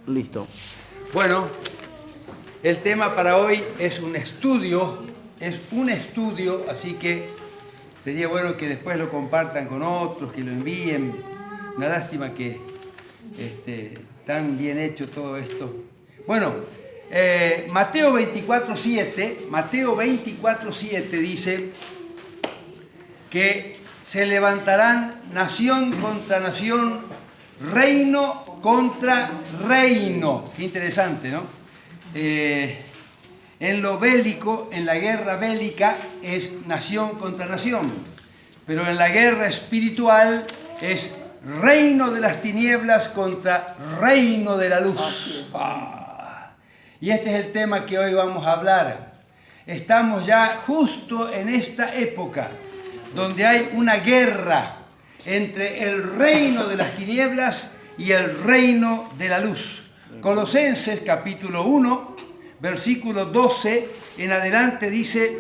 Listo. Bueno, el tema para hoy es un estudio, así que sería bueno que después lo compartan con otros, que lo envíen. Una lástima que tan bien hecho todo esto. Bueno, Mateo 24:7 dice que se levantarán nación contra nación, reino contra reino. Qué interesante, ¿no? En lo bélico, en la guerra bélica, es nación contra nación, pero en la guerra espiritual es reino de las tinieblas contra reino de la luz. Y este es el tema que hoy vamos a hablar. Estamos ya justo en esta época donde hay una guerra entre el reino de las tinieblas y el reino de la luz. Colosenses capítulo 1, versículo 12 en adelante dice: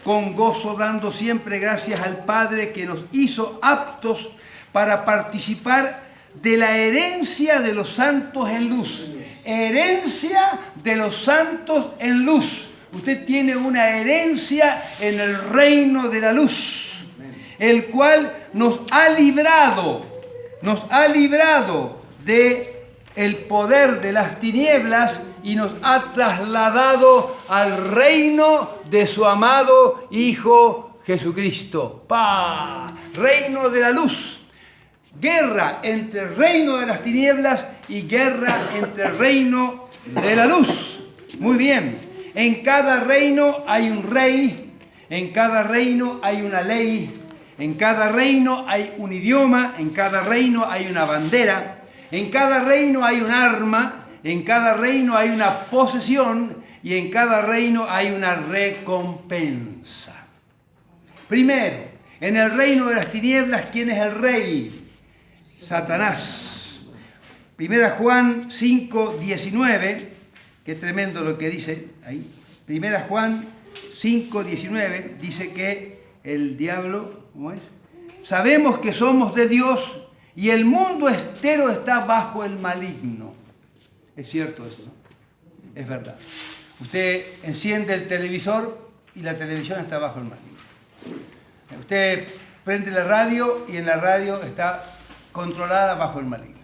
con gozo dando siempre gracias al Padre que nos hizo aptos para participar de la herencia de los santos en luz. Herencia de los santos en luz. Usted tiene una herencia en el reino de la luz, el cual nos ha librado de el poder de las tinieblas y nos ha trasladado al reino de su amado Hijo Jesucristo. Reino de la luz. Guerra entre el reino de las tinieblas y guerra entre el reino de la luz. Muy bien. En cada reino hay un rey, en cada reino hay una ley, en cada reino hay un idioma, en cada reino hay una bandera, en cada reino hay un arma, en cada reino hay una posesión y en cada reino hay una recompensa. Primero, en el reino de las tinieblas, ¿quién es el rey? Satanás. Primera Juan 5:19, qué tremendo lo que dice ahí. Primera Juan 5:19 dice que el diablo, ¿cómo es? Sabemos que somos de Dios y el mundo entero está bajo el maligno. Es cierto eso, ¿no? Es verdad. Usted enciende el televisor y la televisión está bajo el maligno. Usted prende la radio y en la radio está controlada bajo el maligno.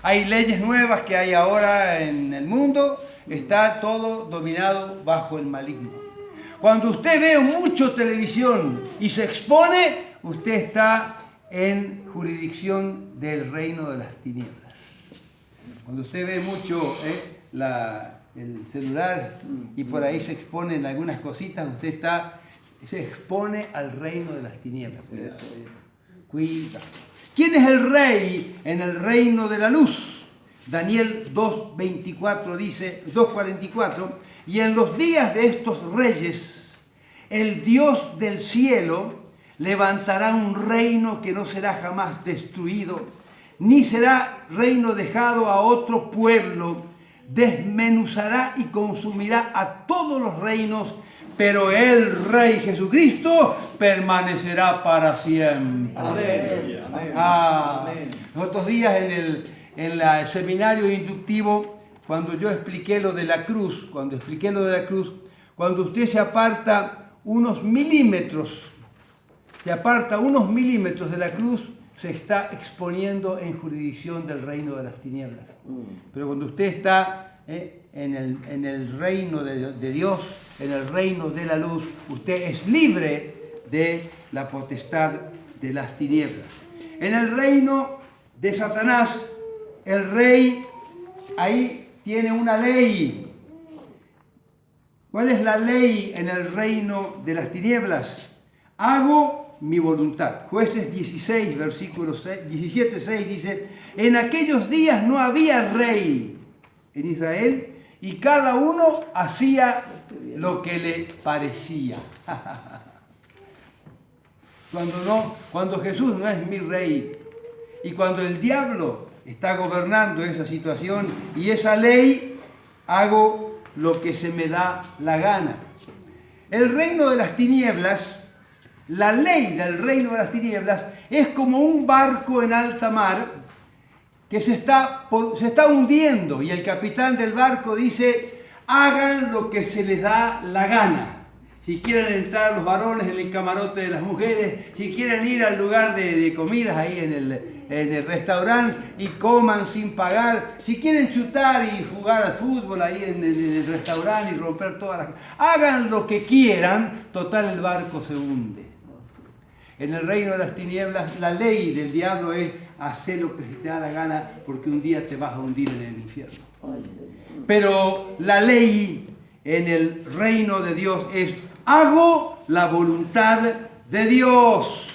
Hay leyes nuevas que hay ahora en el mundo, está todo dominado bajo el maligno. Cuando usted ve mucho televisión y se expone, usted está en jurisdicción del reino de las tinieblas. Cuando usted ve mucho el celular y por ahí se exponen algunas cositas, usted se expone al reino de las tinieblas. Cuidado. ¿Quién es el rey en el reino de la luz? Daniel 2:24 dice, 2:44, y en los días de estos reyes, el Dios del cielo levantará un reino que no será jamás destruido, ni será reino dejado a otro pueblo, desmenuzará y consumirá a todos los reinos, pero el Rey Jesucristo permanecerá para siempre. Amén. Amén. Los otros días en el seminario inductivo, cuando yo expliqué lo de la cruz, cuando usted se aparta unos milímetros de la cruz, se está exponiendo en jurisdicción del reino de las tinieblas. Pero cuando usted está en el reino de Dios, en el reino de la luz, usted es libre de la potestad de las tinieblas. En el reino de Satanás, el rey ahí tiene una ley. ¿Cuál es la ley en el reino de las tinieblas? Hago mi voluntad. Jueces 16, versículo 17:6 dice: en aquellos días no había rey en Israel y cada uno hacía lo que le parecía. Cuando Jesús no es mi rey y cuando el diablo está gobernando esa situación y esa ley, hago lo que se me da la gana. El reino de las tinieblas, la ley del reino de las tinieblas es como un barco en alta mar que se está hundiendo y el capitán del barco dice, hagan lo que se les da la gana. Si quieren entrar los varones en el camarote de las mujeres, si quieren ir al lugar de comidas ahí en el restaurante y coman sin pagar, si quieren chutar y jugar al fútbol ahí en el restaurante y romper todas las... Hagan lo que quieran, total el barco se hunde. En el reino de las tinieblas, la ley del diablo es hacer lo que se te da la gana porque un día te vas a hundir en el infierno. Pero la ley en el reino de Dios es hago la voluntad de Dios.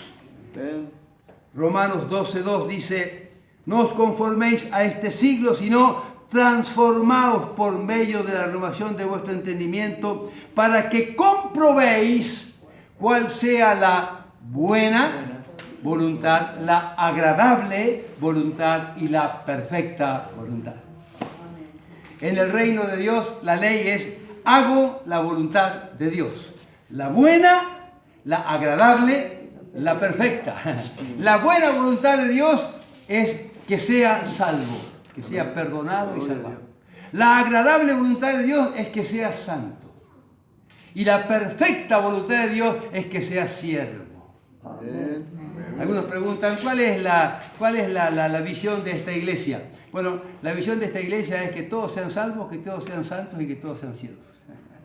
Romanos 12:2 dice, no os conforméis a este siglo, sino transformaos por medio de la renovación de vuestro entendimiento para que comprobéis cuál sea la buena voluntad, la agradable voluntad y la perfecta voluntad. En el reino de Dios la ley es hago la voluntad de Dios. La buena, la agradable, la perfecta. La buena voluntad de Dios es que sea salvo, que sea perdonado y salvado. La agradable voluntad de Dios es que sea santo. Y la perfecta voluntad de Dios es que sea siervo. Algunos preguntan, ¿cuál es la visión de esta iglesia? Bueno, la visión de esta iglesia es que todos sean salvos, que todos sean santos y que todos sean siervos.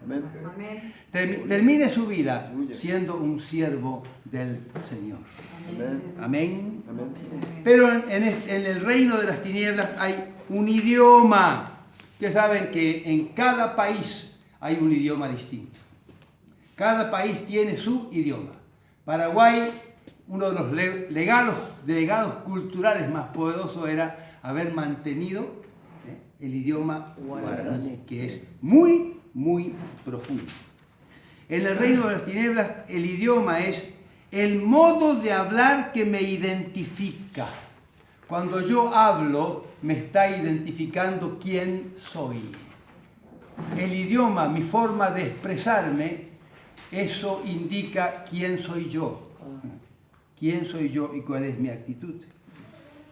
Amén. Termine su vida siendo un siervo del Señor. Amén. Amén. Pero en el reino de las tinieblas hay un idioma. Ustedes saben que en cada país hay un idioma distinto. Cada país tiene su idioma. Paraguay, uno de los legados culturales más poderosos era haber mantenido el idioma guaraní, que es muy profundo. En el reino de las tinieblas, el idioma es el modo de hablar que me identifica. Cuando yo hablo, me está identificando quién soy. El idioma, mi forma de expresarme, eso indica quién soy yo. ¿Quién soy yo y cuál es mi actitud?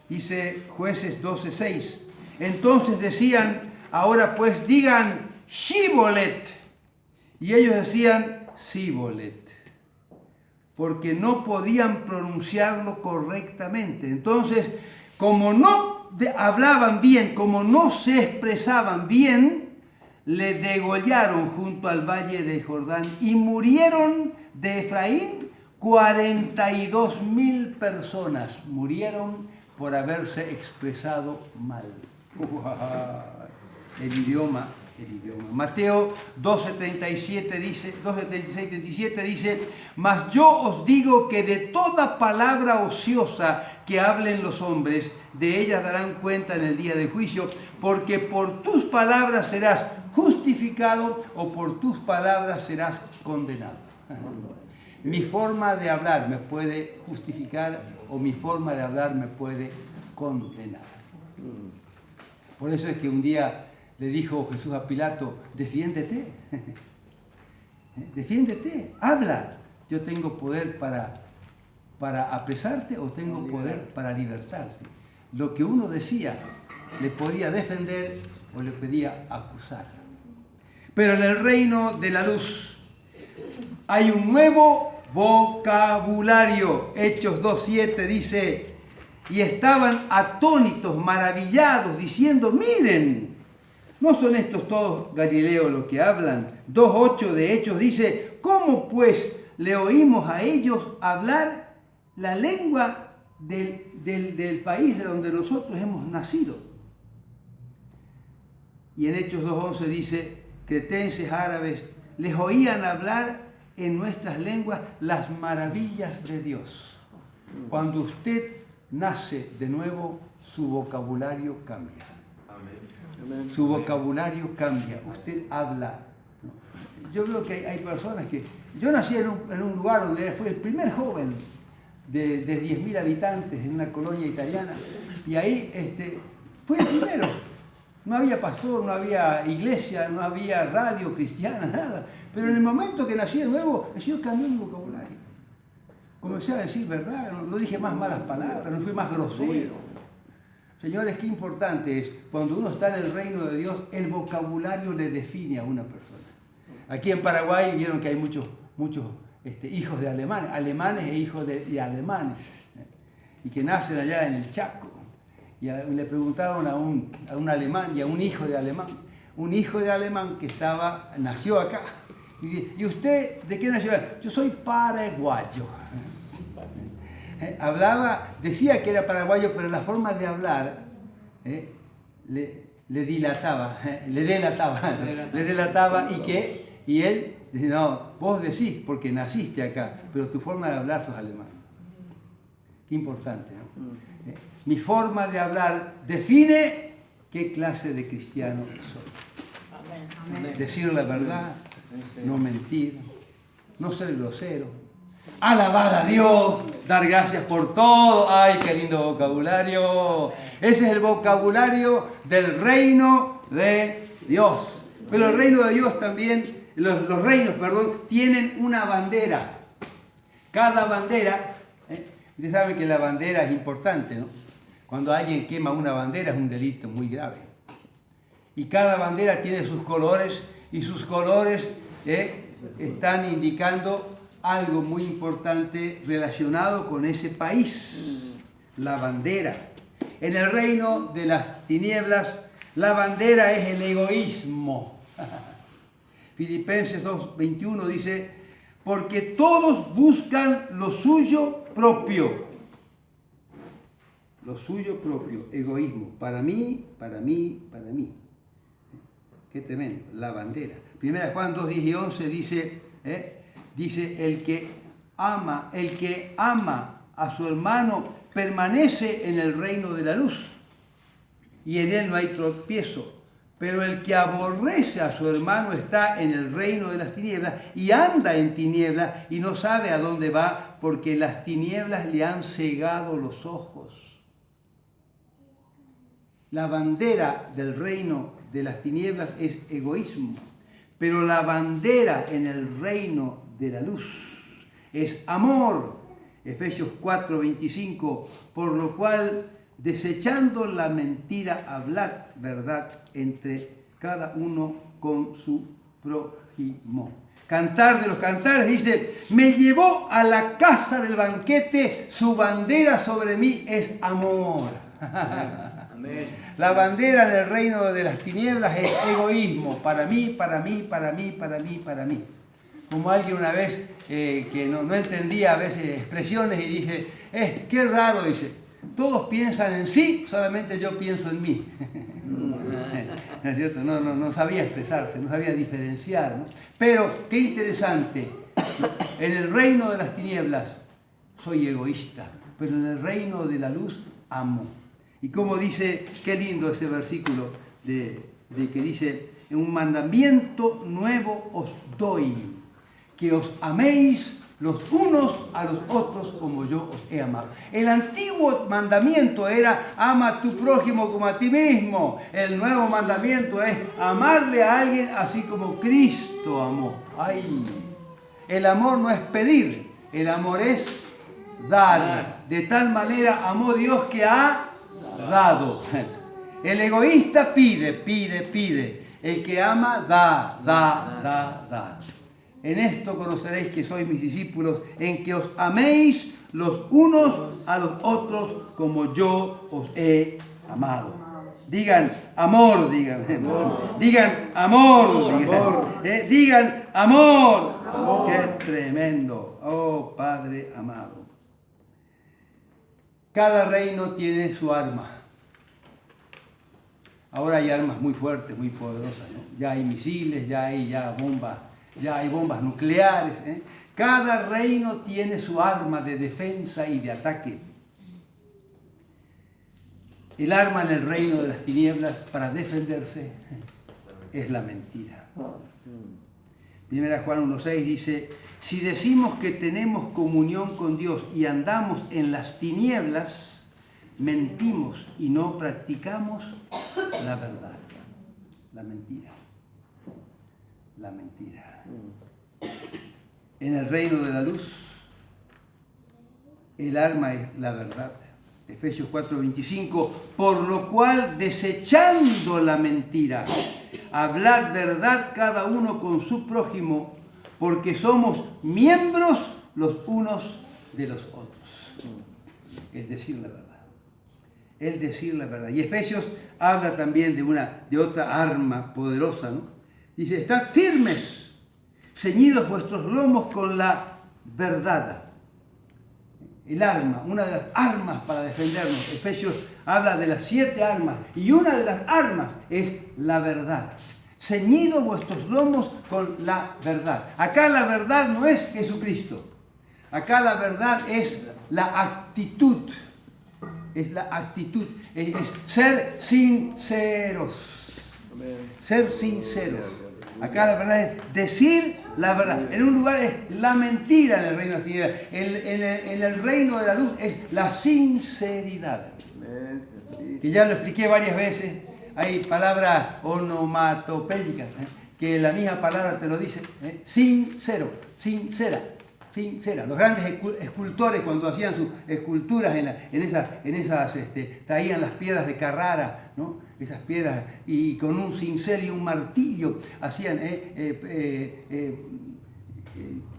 Dice Jueces 12:6. Entonces decían, ahora pues digan Shibolet. Y ellos decían Sibolet, porque no podían pronunciarlo correctamente. Entonces, como no hablaban bien, como no se expresaban bien, le degollaron junto al valle de Jordán y murieron de Efraín 42,000 personas. Murieron por haberse expresado mal. El idioma. Mateo 12:37 dice, 12:36-37 dice, mas yo os digo que de toda palabra ociosa que hablen los hombres, de ellas darán cuenta en el día del juicio, porque por tus palabras serás justificado o por tus palabras serás condenado. Mi forma de hablar me puede justificar o mi forma de hablar me puede condenar. Por eso es que un día le dijo Jesús a Pilato, defiéndete, defiéndete, habla. Yo tengo poder para apresarte o tengo poder para libertarte. Lo que uno decía le podía defender o le podía acusar. Pero en el reino de la luz hay un nuevo vocabulario. Hechos 2:7 dice, y estaban atónitos, maravillados, diciendo, miren, ¿no son estos todos galileos los que hablan? 2:8 de Hechos dice, ¿cómo pues le oímos a ellos hablar la lengua del país de donde nosotros hemos nacido? Y en Hechos 2:11 dice, cretenses, árabes, les oían hablar en nuestras lenguas las maravillas de Dios. Cuando usted nace de nuevo, su vocabulario cambia. Su vocabulario cambia, usted habla. Yo veo que hay personas que... Yo nací en un lugar donde fui el primer joven de 10.000 habitantes en una colonia italiana, y ahí fui el primero. No había pastor, no había iglesia, no había radio cristiana, nada. Pero en el momento que nací de nuevo, el Señor cambió mi vocabulario. Comencé a decir verdad, no dije más malas palabras, no fui más grosero. Señores, qué importante es, cuando uno está en el reino de Dios, el vocabulario le define a una persona. Aquí en Paraguay vieron que hay muchos hijos de alemanes e hijos de alemanes, y que nacen allá en el Chaco. Y le preguntaron a un alemán y a un hijo de alemán que nació acá. ¿Y usted de qué nació? Yo soy paraguayo. Decía que era paraguayo, pero la forma de hablar le delataba y él dice, no, vos decís porque naciste acá, pero tu forma de hablar sos alemán. Qué importante, ¿no? Mi forma de hablar define qué clase de cristiano soy. Amén. Decir la verdad, no mentir, no ser grosero, alabar a Dios, dar gracias por todo. ¡Ay, qué lindo vocabulario! Ese es el vocabulario del reino de Dios. Pero el reino de Dios también, los reinos, tienen una bandera. Cada bandera, ustedes saben que la bandera es importante, ¿no? Cuando alguien quema una bandera es un delito muy grave. Y cada bandera tiene sus colores, y sus colores están indicando algo muy importante relacionado con ese país, la bandera. En el reino de las tinieblas, la bandera es el egoísmo. Filipenses 2:21 dice, porque todos buscan lo suyo propio. Lo suyo propio, egoísmo, para mí, para mí, para mí. Qué tremendo, la bandera. Primera Juan 2:10 y 11 dice, el que ama a su hermano permanece en el reino de la luz y en él no hay tropiezo. Pero el que aborrece a su hermano está en el reino de las tinieblas y anda en tinieblas y no sabe a dónde va porque las tinieblas le han cegado los ojos. La bandera del reino de las tinieblas es egoísmo, pero la bandera en el reino de la luz es amor. Efesios 4:25, por lo cual, desechando la mentira, hablad verdad entre cada uno con su prójimo. Cantar de los cantares dice, me llevó a la casa del banquete, su bandera sobre mí es amor. Amén. La bandera en el reino de las tinieblas es egoísmo, para mí, para mí, para mí, para mí, para mí. Como alguien una vez que no entendía a veces expresiones y dije, qué raro, dice, todos piensan en sí, solamente yo pienso en mí. ¿No es cierto? No sabía expresarse, no sabía diferenciar, ¿no? Pero qué interesante, en el reino de las tinieblas soy egoísta, pero en el reino de la luz amo. Y como dice, qué lindo ese versículo de que dice, un mandamiento nuevo os doy, que os améis los unos a los otros como yo os he amado. El antiguo mandamiento era ama a tu prójimo como a ti mismo. El nuevo mandamiento es amarle a alguien así como Cristo amó. ¡Ay! El amor no es pedir, el amor es dar. De tal manera amó Dios que ha dado. El egoísta pide, pide, pide. El que ama da. En esto conoceréis que sois mis discípulos, en que os améis los unos a los otros como yo os he amado. Digan amor, digan amor. Digan amor, digan. Digan amor. Amor. Qué tremendo. Oh Padre amado. Cada reino tiene su arma. Ahora hay armas muy fuertes, muy poderosas, ¿no? Ya hay misiles, ya hay bombas nucleares. Cada reino tiene su arma de defensa y de ataque. El arma en el reino de las tinieblas para defenderse es la mentira. Primera Juan 1:6 dice, si decimos que tenemos comunión con Dios y andamos en las tinieblas, mentimos y no practicamos la verdad. La mentira. La mentira. En el reino de la luz, el arma es la verdad. Efesios 4:25, por lo cual, desechando la mentira, hablad verdad cada uno con su prójimo, porque somos miembros los unos de los otros. Es decir, la verdad. Es decir, la verdad. Y Efesios habla también de otra arma poderosa, ¿no? Dice, estad firmes, ceñidos vuestros lomos con la verdad. El arma, una de las armas para defendernos. Efesios habla de las 7 armas y una de las armas es la verdad. Ceñidos vuestros lomos con la verdad. Acá la verdad no es Jesucristo. Acá la verdad es la actitud. Es la actitud. Es ser sinceros. Ser sinceros. Acá la verdad es decir la verdad. En un lugar es la mentira en el reino de las tinieblas. En el reino de la luz es la sinceridad. Que ya lo expliqué varias veces. Hay palabras onomatopéyicas, que la misma palabra te lo dice. Sincero, sincera, sincera. Los grandes escultores, cuando hacían sus esculturas en esas traían las piedras de Carrara, ¿no? Esas piedras, y con un cincel y un martillo hacían.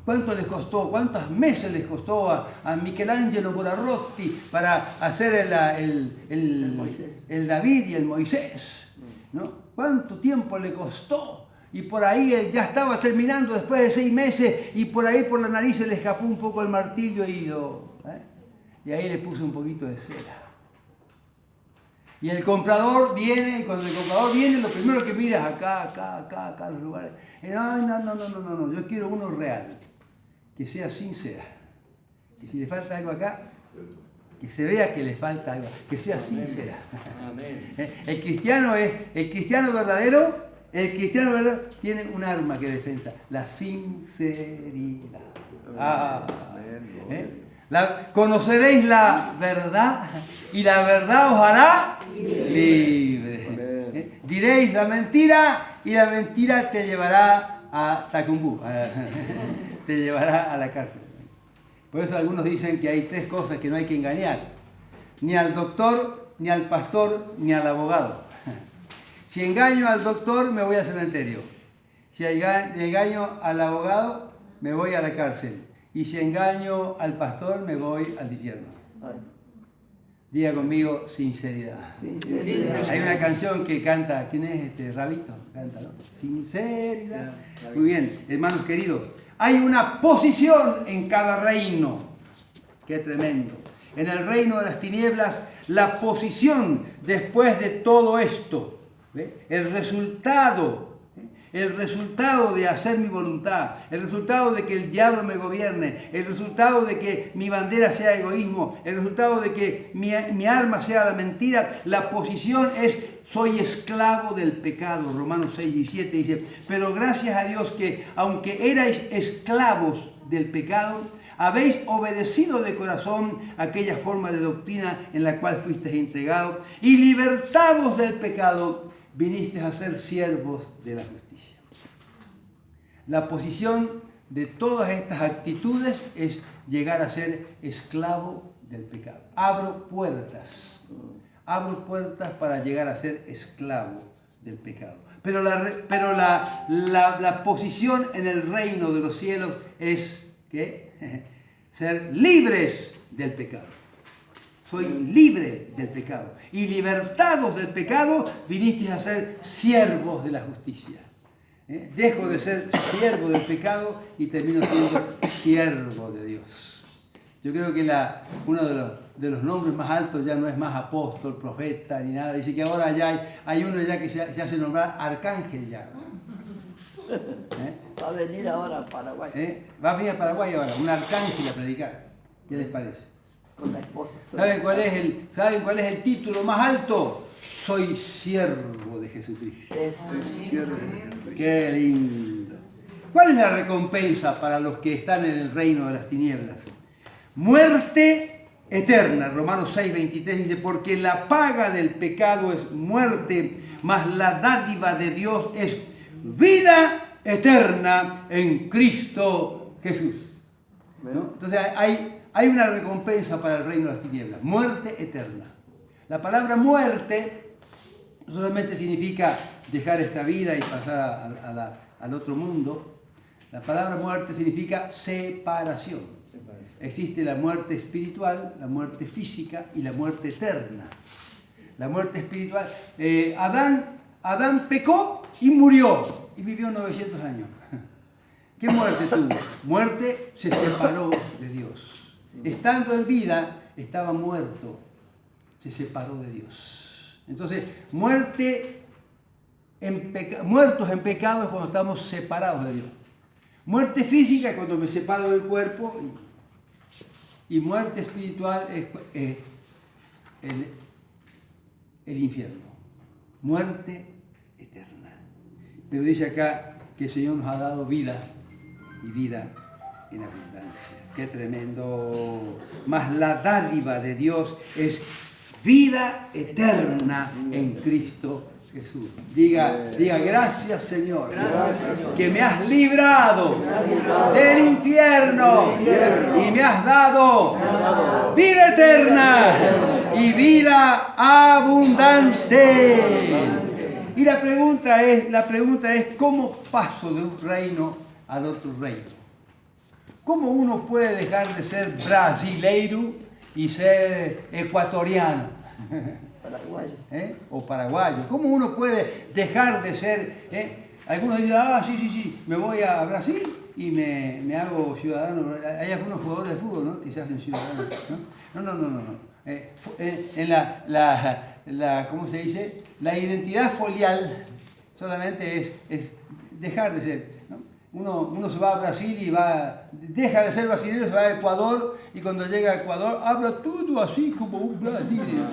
¿Cuánto les costó? ¿Cuántos meses les costó a Michelangelo Buonarroti para hacer el David y el Moisés? ¿No? ¿Cuánto tiempo le costó? Y por ahí ya estaba terminando después de 6 meses y por ahí por la nariz se le escapó un poco el martillo y ahí le puso un poquito de cera. Y el comprador viene, y cuando el comprador viene, lo primero que mira es acá, los lugares. No, yo quiero uno real, que sea sincera. Y si le falta algo acá, que se vea que le falta algo, que sea sincera. Amén. El cristiano verdadero tiene un arma que defensa, la sinceridad. Conoceréis la verdad y la verdad os hará libre. Diréis la mentira y la mentira te llevará a Tacumbú, te llevará a la cárcel. Por eso algunos dicen que hay 3 cosas que no hay que engañar: ni al doctor, ni al pastor, ni al abogado. Si engaño al doctor, me voy al cementerio. Si engaño al abogado, me voy a la cárcel. Y si engaño al pastor, me voy al infierno. Diga conmigo, sinceridad. Hay una canción que canta, ¿quién es Rabito? Canta, ¿no? Sinceridad. Muy bien, hermanos queridos. Hay una posición en cada reino. Qué tremendo. En el reino de las tinieblas, la posición después de todo esto, el resultado de hacer mi voluntad, el resultado de que el diablo me gobierne, el resultado de que mi bandera sea egoísmo, el resultado de que mi arma sea la mentira, la posición es: soy esclavo del pecado. Romanos 6:17 dice, pero gracias a Dios que aunque erais esclavos del pecado, habéis obedecido de corazón aquella forma de doctrina en la cual fuisteis entregados, y libertados del pecado, vinisteis a ser siervos de la justicia. La posición de todas estas actitudes es llegar a ser esclavo del pecado. Abro puertas para llegar a ser esclavo del pecado. Pero la posición en el reino de los cielos es ¿qué? Ser libres del pecado. Soy libre del pecado. Y libertados del pecado, vinisteis a ser siervos de la justicia. Dejo de ser siervo del pecado y termino siendo siervo de Dios. Yo creo que uno de los nombres más altos ya no es más apóstol, profeta, ni nada. Dice que ahora ya hay uno ya que se hace nombrar arcángel ya. Va a venir ahora a Paraguay. Va a venir a Paraguay ahora, un arcángel a predicar. ¿Qué les parece? Con la esposa. ¿Saben cuál es el título más alto? Soy siervo de Jesucristo. Qué lindo. ¿Cuál es la recompensa para los que están en el reino de las tinieblas? Muerte eterna. Romanos 6:23 dice, porque la paga del pecado es muerte, mas la dádiva de Dios es vida eterna en Cristo Jesús. ¿No? Entonces hay Hay una recompensa para el reino de las tinieblas, muerte eterna. La palabra muerte no solamente significa dejar esta vida y pasar al otro mundo. La palabra muerte significa separación. Existe la muerte espiritual, la muerte física y la muerte eterna. La muerte espiritual. Adán pecó y murió y vivió 900 años. ¿Qué muerte tuvo? Muerte, se separó de Dios. Estando en vida, estaba muerto. Se separó de Dios. Entonces, muertos en pecado es cuando estamos separados de Dios. Muerte física es cuando me separo del cuerpo. Y muerte espiritual es el infierno. Muerte eterna. Pero dice acá que el Señor nos ha dado vida y vida en abundancia. ¡Qué tremendo! Mas la dádiva de Dios es vida eterna en Cristo Jesús. Diga gracias, Señor, que me has librado del infierno y me has dado vida eterna y vida abundante. Y la pregunta es ¿cómo paso de un reino al otro reino? ¿Cómo uno puede dejar de ser brasileiro y ser ecuatoriano? Paraguayo. O paraguayo. ¿Cómo uno puede dejar de ser? Algunos dicen, sí, me voy a Brasil y me hago ciudadano. Hay algunos jugadores de fútbol, ¿no?, que se hacen ciudadanos, ¿no? No. ¿Cómo se dice? La identidad folial solamente es dejar de ser, ¿no? Uno se va a Brasil y deja de ser brasileño, se va a Ecuador y cuando llega a Ecuador habla todo así como un brasileño.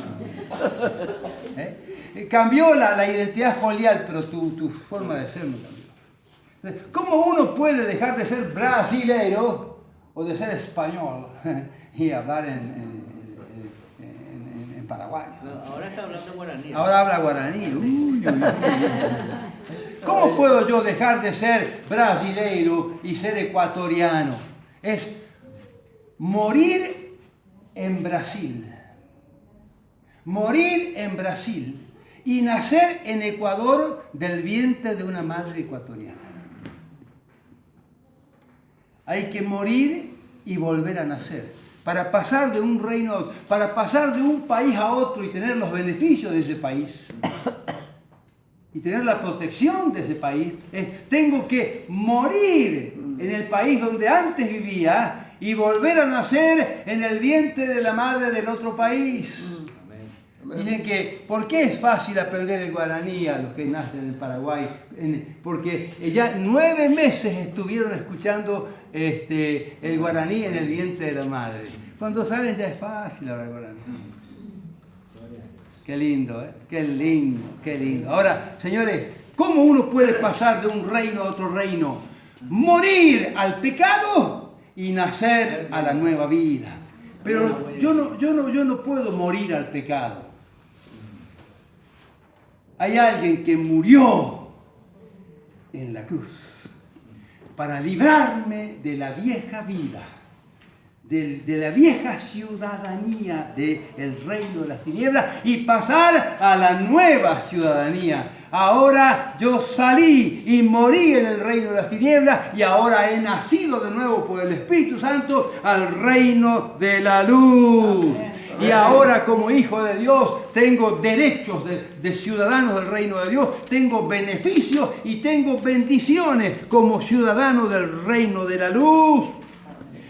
Cambió la identidad folial, pero tu forma de ser no cambió. ¿Cómo uno puede dejar de ser brasileño o de ser español y hablar en Paraguay? Ahora está hablando guaraní. Ahora habla guaraní. ¿Cómo puedo yo dejar de ser brasileiro y ser ecuatoriano? Es morir en Brasil. Morir en Brasil y nacer en Ecuador del vientre de una madre ecuatoriana. Hay que morir y volver a nacer. Para pasar de un reino a otro, para pasar de un país a otro y tener los beneficios de ese país y tener la protección de ese país, tengo que morir en el país donde antes vivía y volver a nacer en el vientre de la madre del otro país. Dicen que, ¿por qué es fácil aprender el guaraní a los que nacen en Paraguay? Porque ya 9 meses estuvieron escuchando el guaraní en el vientre de la madre. Cuando salen ya es fácil hablar guaraní. Qué lindo, ¿eh? Qué lindo. Ahora, señores, ¿cómo uno puede pasar de un reino a otro reino? Morir al pecado y nacer a la nueva vida. Pero yo no puedo morir al pecado. Hay alguien que murió en la cruz para librarme de la vieja vida, de la vieja ciudadanía del reino de las tinieblas y pasar a la nueva ciudadanía. Ahora yo salí y morí en el reino de las tinieblas y ahora he nacido de nuevo por el Espíritu Santo al reino de la luz. Y ahora como hijo de Dios tengo derechos de ciudadanos del reino de Dios, tengo beneficios y tengo bendiciones como ciudadano del reino de la luz.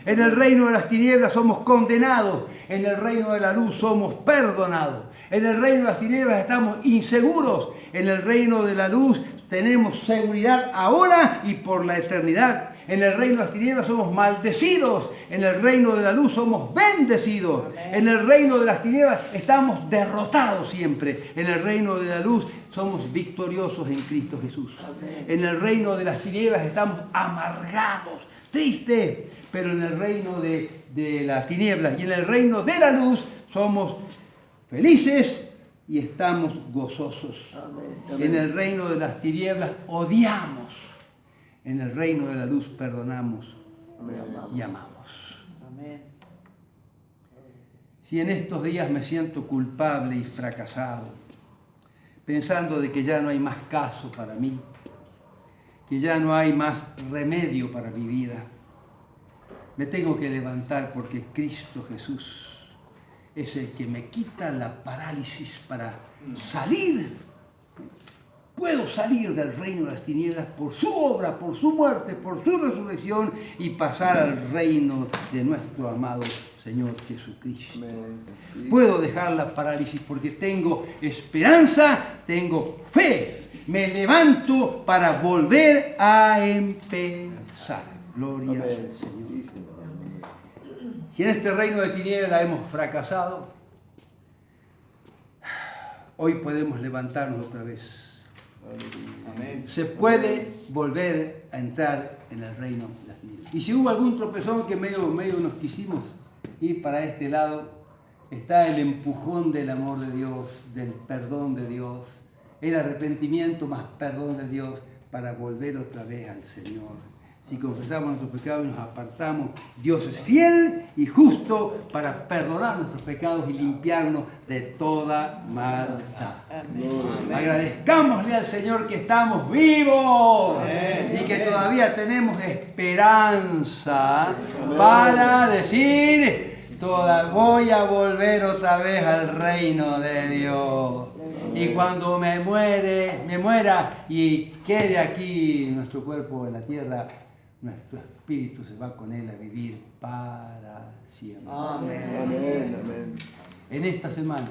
En el reino de las tinieblas somos condenados, en el reino de la luz somos perdonados. En el reino de las tinieblas estamos inseguros, en el reino de la luz tenemos seguridad ahora y por la eternidad. En el reino de las tinieblas somos maldecidos, en el reino de la luz somos bendecidos. En el reino de las tinieblas estamos derrotados siempre. En el reino de la luz somos victoriosos en Cristo Jesús. En el reino de las tinieblas estamos amargados, tristes, pero en el reino de las tinieblas y en el reino de la luz somos felices y estamos gozosos. En el reino de las tinieblas odiamos. En el reino de la luz perdonamos y amamos. si en estos días me siento culpable y fracasado, pensando de que ya no hay más caso para mí, que ya no hay más remedio para mi vida, me tengo que levantar porque Cristo Jesús es el que me quita la parálisis para salir. Puedo salir del reino de las tinieblas por su obra, por su muerte, por su resurrección y pasar al reino de nuestro amado Señor Jesucristo. Puedo dejar la parálisis porque tengo esperanza, tengo fe. Me levanto para volver a empezar. Gloria al Señor. Y en este reino de tinieblas hemos fracasado, hoy podemos levantarnos otra vez. Amén. Se puede volver a entrar en el reino de las tinieblas. Y si hubo algún tropezón que medio nos quisimos ir para este lado, está el empujón del amor de Dios, del perdón de Dios, el arrepentimiento más perdón de Dios para volver otra vez al Señor. Si confesamos nuestros pecados y nos apartamos, Dios es fiel y justo para perdonar nuestros pecados y limpiarnos de toda maldad. Agradezcámosle al Señor que estamos vivos y que todavía tenemos esperanza para decir, voy a volver otra vez al reino de Dios. Y cuando me muera y quede aquí nuestro cuerpo en la tierra, nuestro espíritu se va con él a vivir para siempre. Amén. Amén. En esta semana,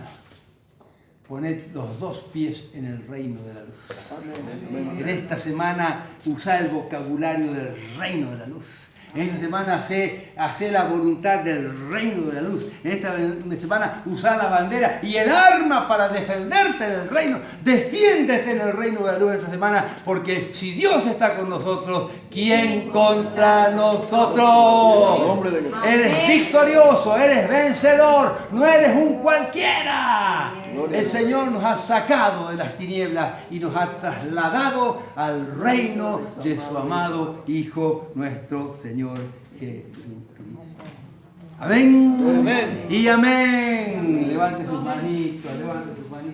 poned los dos pies en el reino de la luz. Amén. En esta semana, usá el vocabulario del reino de la luz. En esta semana, hacé la voluntad del reino de la luz. En esta semana, usá la bandera y el arma para defenderte del reino. Defiéndete en el reino de la luz esta semana, porque si Dios está con nosotros, ¿quién contra nosotros? Eres victorioso, eres vencedor, no eres un cualquiera. El Señor nos ha sacado de las tinieblas y nos ha trasladado al reino de su amado Hijo, nuestro Señor Jesucristo. Amén. Amén. Y amén. Levante sus manitos, levante sus manitos.